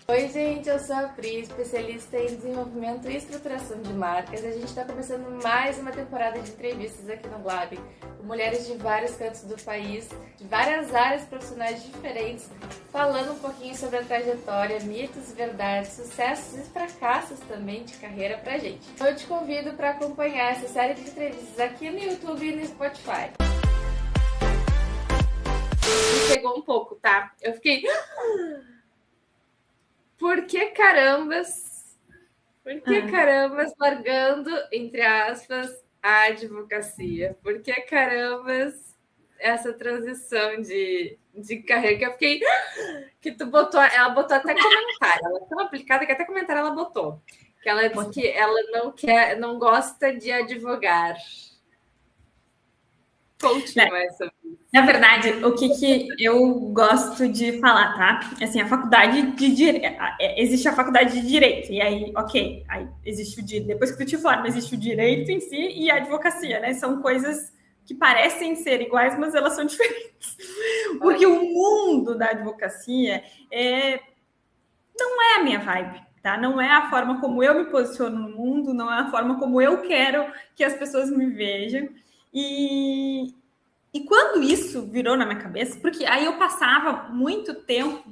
Oi, gente, eu sou a Pri, especialista em desenvolvimento e estruturação de marcas. A gente está começando mais uma temporada de entrevistas aqui no Blab, com mulheres de vários cantos do país, de várias áreas profissionais diferentes, falando um pouquinho sobre a trajetória, mitos, verdades, sucessos e fracassos também de carreira pra gente. Eu te convido para acompanhar essa série de entrevistas aqui no YouTube e no Spotify. Me pegou um pouco, tá? Eu fiquei... Por que carambas largando, entre aspas, a advocacia? Por que carambas essa transição de carreira? Que eu fiquei... Que tu botou... Ela botou até comentário. Ela é tão aplicada que até comentário ela botou. Que ela disse que ela não gosta de advogar. Conte mais sobre isso. Na verdade, o que eu gosto de falar, tá? Assim, a faculdade de direito... Existe a faculdade de direito, e aí, ok, aí existe o direito. Depois que tu te forma, existe o direito em si e a advocacia, né? São coisas que parecem ser iguais, mas elas são diferentes. Porque o mundo da advocacia não é a minha vibe, tá? Não é a forma como eu me posiciono no mundo, não é a forma como eu quero que as pessoas me vejam. E quando isso virou na minha cabeça, porque aí eu passava muito tempo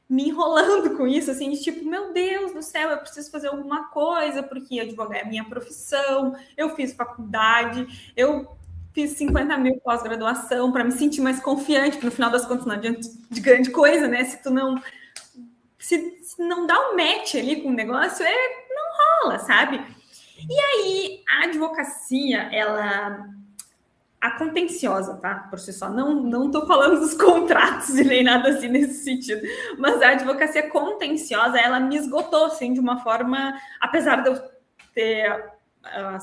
me enrolando com isso, assim, de tipo, meu Deus do céu, eu preciso fazer alguma coisa, porque advogar é a minha profissão, eu fiz faculdade, eu fiz 50 mil pós-graduação para me sentir mais confiante, porque no final das contas não adianta de grande coisa, né? Se não dá um match ali com o negócio, não rola, sabe? E aí, a advocacia, a contenciosa, tá? Por si só. Não tô falando dos contratos e nem nada assim nesse sentido. Mas a advocacia contenciosa, ela me esgotou, assim, de uma forma... Apesar de eu ter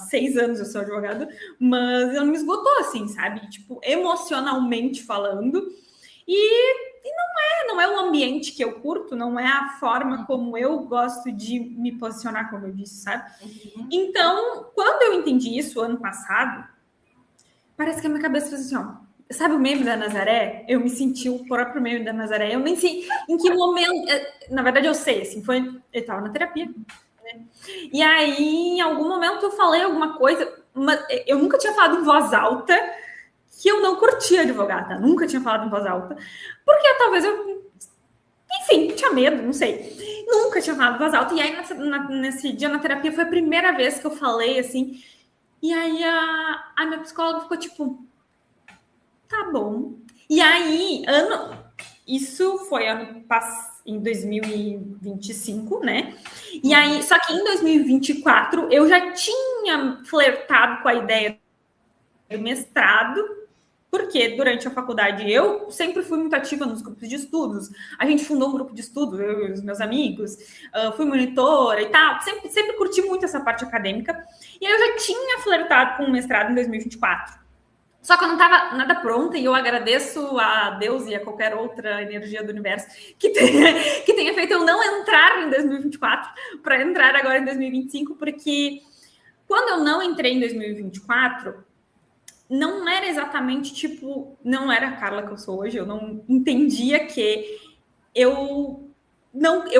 6 anos, eu sou advogada, mas ela me esgotou, assim, sabe? Tipo, emocionalmente falando. E não é o ambiente que eu curto, não é a forma como eu gosto de me posicionar, como eu disse, sabe? Então, quando eu entendi isso ano passado, parece que a minha cabeça fez assim, ó. Sabe o meme da Nazaré? Eu me senti o próprio meme da Nazaré. Eu nem sei em que momento... Na verdade, eu sei, assim, eu estava na terapia, né? E aí, em algum momento, eu falei alguma coisa, mas eu nunca tinha falado em voz alta que eu não curtia advogar, tá? Nunca tinha falado em voz alta. Porque talvez enfim, tinha medo, não sei. Nunca tinha falado em voz alta. E aí, nesse dia na terapia, foi a primeira vez que eu falei, assim... E aí a minha psicóloga ficou tipo, tá bom. E aí, isso foi em 2025, né? E aí, só que em 2024 eu já tinha flertado com a ideia do mestrado, porque durante a faculdade eu sempre fui muito ativa nos grupos de estudos. A gente fundou um grupo de estudo, eu e os meus amigos, fui monitora e tal. Sempre curti muito essa parte acadêmica. E aí eu já tinha flertado com o mestrado em 2024. Só que eu não estava nada pronta e eu agradeço a Deus e a qualquer outra energia do universo que tenha feito eu não entrar em 2024 para entrar agora em 2025, porque quando eu não entrei em 2024... não era exatamente, tipo... Não era a Carla que eu sou hoje. Eu não entendia que eu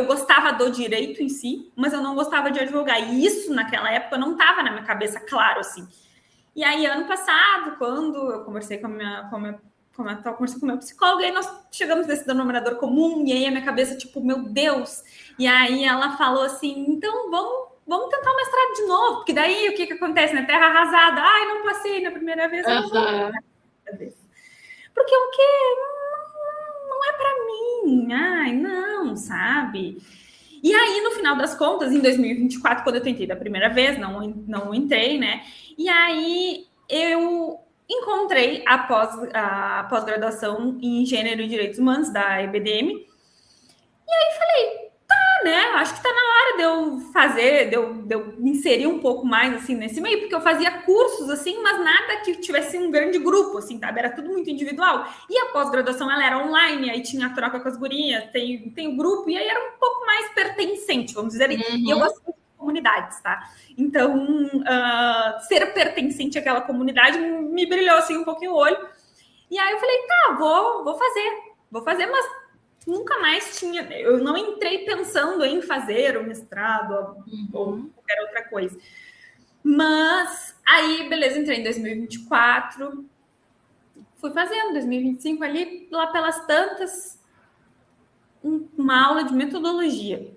gostava do direito em si, mas eu não gostava de advogar. E isso, naquela época, não estava na minha cabeça, claro, assim. E aí, ano passado, quando eu conversei com o meu psicólogo, e aí nós chegamos nesse denominador comum, e aí a minha cabeça, tipo, meu Deus. E aí ela falou assim, então vamos tentar o mestrado de novo, porque daí o que acontece, né? Terra arrasada, ai, não passei na primeira vez, eu não vou na segunda vez. Porque o quê? Não é para mim, ai, não, sabe? E aí, no final das contas, em 2024, quando eu tentei da primeira vez, não entrei, né? E aí eu encontrei a pós-graduação em Gênero e Direitos Humanos da EBDM. E aí falei, né? Acho que tá na hora de eu fazer, de eu me inserir um pouco mais, assim, nesse meio, porque eu fazia cursos, assim, mas nada que tivesse um grande grupo, assim, tá? Era tudo muito individual. E a pós-graduação, ela era online, aí tinha a troca com as gurias, tem o grupo, e aí era um pouco mais pertencente, vamos dizer. E eu gosto de comunidades, tá? Então, ser pertencente àquela comunidade me brilhou, assim, um pouquinho o olho. E aí eu falei, tá, vou fazer, mas nunca mais tinha, eu não entrei pensando em fazer o mestrado ou qualquer outra coisa. Mas aí, beleza, entrei em 2024, fui fazendo 2025 ali, lá pelas tantas, uma aula de metodologia.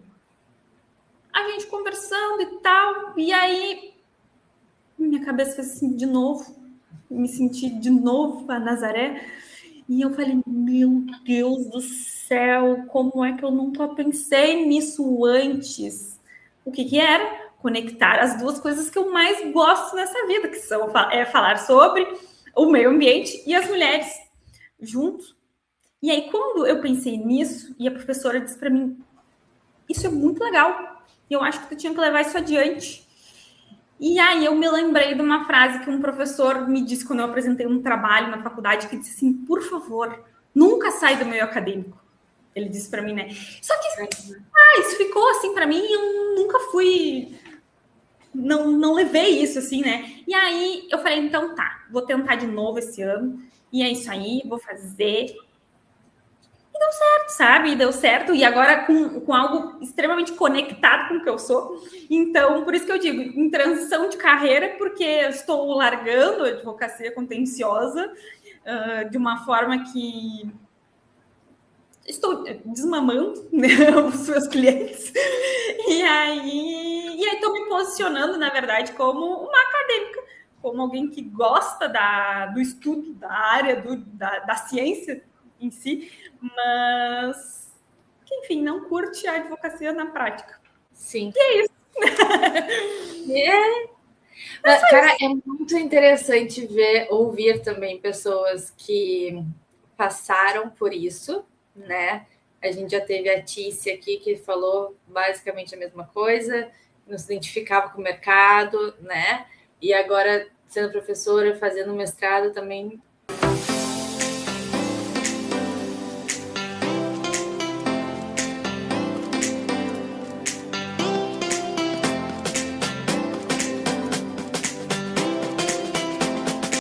A gente conversando e tal, e aí minha cabeça fez assim de novo, me senti de novo a Nazaré, e eu falei, meu Deus do céu, como é que eu nunca pensei nisso antes? O que que era? Conectar as duas coisas que eu mais gosto nessa vida, que são falar sobre o meio ambiente e as mulheres juntos. E aí, quando eu pensei nisso, e a professora disse para mim, isso é muito legal, e eu acho que tu tinha que levar isso adiante. E aí eu me lembrei de uma frase que um professor me disse quando eu apresentei um trabalho na faculdade, que disse assim, por favor, nunca sai do meio acadêmico. Ele disse para mim, né? Só que isso ficou assim para mim, eu nunca fui, não levei isso assim, né? E aí eu falei, então tá, vou tentar de novo esse ano, e é isso aí, vou fazer. E deu certo, sabe? E deu certo, e agora com algo extremamente conectado com o que eu sou. Então, por isso que eu digo, em transição de carreira, porque eu estou largando a advocacia contenciosa de uma forma que estou desmamando, né, os meus clientes. E aí estou me posicionando, na verdade, como uma acadêmica, como alguém que gosta do estudo, da área, da ciência em si, mas que, enfim, não curte a advocacia na prática. Sim. E é isso. Cara, é muito interessante ouvir também pessoas que passaram por isso, né? A gente já teve a Tícia aqui que falou basicamente a mesma coisa, não se identificava com o mercado, né? E agora, sendo professora, fazendo mestrado também